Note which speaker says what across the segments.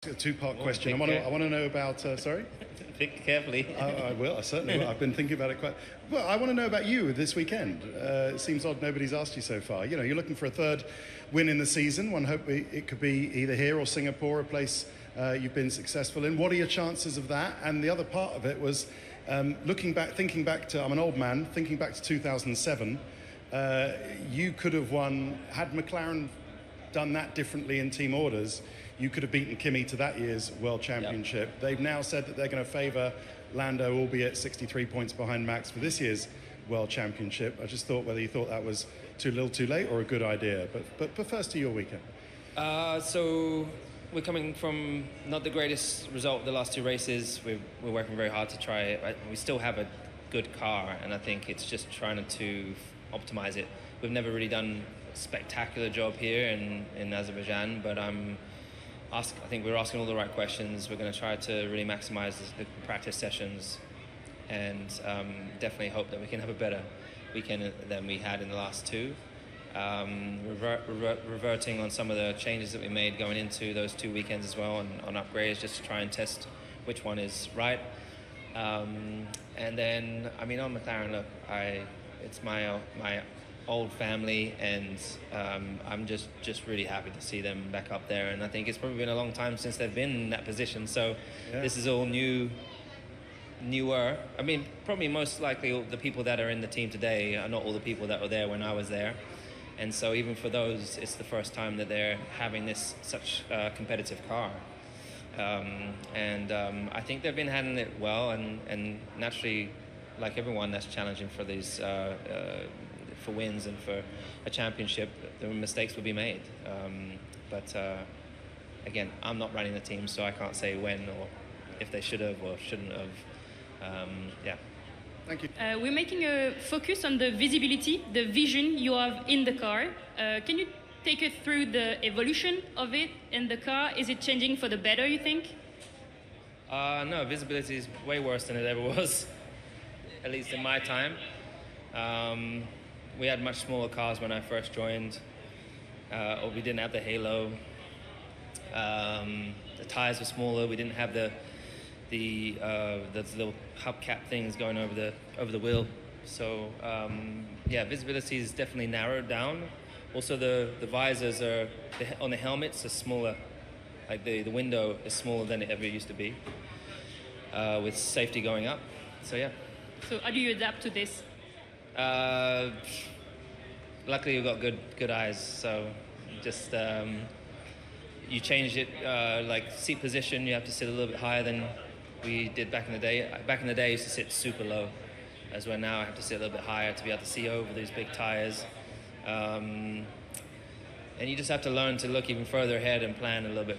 Speaker 1: A two-part
Speaker 2: Oh,
Speaker 1: question.
Speaker 2: think,
Speaker 1: I want to know about. Sorry.
Speaker 2: Think carefully.
Speaker 1: I will. I certainly will. I've been thinking about it quite. Well, I want to know about you this weekend. It seems odd nobody's asked you so far. You know, you're looking for a third win in the season. One hope it could be either here or Singapore, a place you've been successful in. What are your chances of that? And the other part of it was thinking back to. I'm an old man. Thinking back to 2007, you could have won had McLaren done that differently in team orders. You could have beaten Kimi to that year's World Championship. Yep. They've now said that they're going to favour Lando, albeit 63 points behind Max, for this year's World Championship. I just thought whether you thought that was too little too late or a good idea. But first to your weekend.
Speaker 2: So we're coming from not the greatest result of the last two races. We're working very hard to try it. We still have a good car, and I think it's just trying to optimize it. We've never really done a spectacular job here in Azerbaijan, but I think we're asking all the right questions. We're going to try to really maximize the practice sessions, and definitely hope that we can have a better weekend than we had in the last two. Reverting on some of the changes that we made going into those two weekends as well on upgrades, just to try and test which one is right. And then, I mean, on McLaren, look, it's my old family, and I'm just really happy to see them back up there. And I think it's probably been a long time since they've been in that position, so This is all newer. I mean, probably most likely the people that are in the team today are not all the people that were there when I was there, and so even for those, it's the first time that they're having such competitive car. I think they've been handling it well, and naturally, like everyone that's challenging for these for wins and for a championship, the mistakes will be made. Again, I'm not running the team, so I can't say when or if they should have or shouldn't have.
Speaker 1: Thank you.
Speaker 3: We're making a focus on the visibility, the vision you have in the car. Can you take us through the evolution of it in the car? Is it changing for the better, you think?
Speaker 2: No, visibility is way worse than it ever was, at least in my time. We had much smaller cars when I first joined, or we didn't have the halo. The tires were smaller. We didn't have the little hubcap things going over the wheel. So visibility is definitely narrowed down. Also, the visors on the helmets are smaller. Like the window is smaller than it ever used to be, with safety going up. So yeah.
Speaker 3: So how do you adapt to this?
Speaker 2: Luckily, you've got good eyes, so just you change it. Like seat position, you have to sit a little bit higher than we did back in the day. Back in the day, I used to sit super low, as well now I have to sit a little bit higher to be able to see over these big tires. And you just have to learn to look even further ahead and plan a little bit.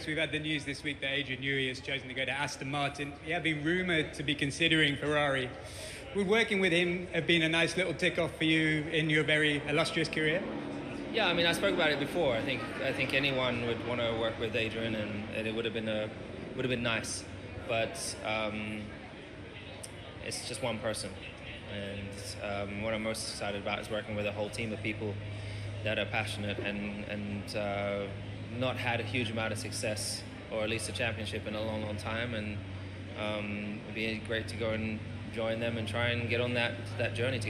Speaker 4: We've had the news this week that Adrian Newey has chosen to go to Aston Martin. He had been rumoured to be considering Ferrari. Would working with him have been a nice little tick-off for you in your very illustrious career?
Speaker 2: Yeah, I mean, I spoke about it before. I think anyone would want to work with Adrian, and it would have been nice. But it's just one person, and what I'm most excited about is working with a whole team of people that are passionate and not had a huge amount of success, or at least a championship, in a long time. And it'd be great to go and join them and try and get on that journey together.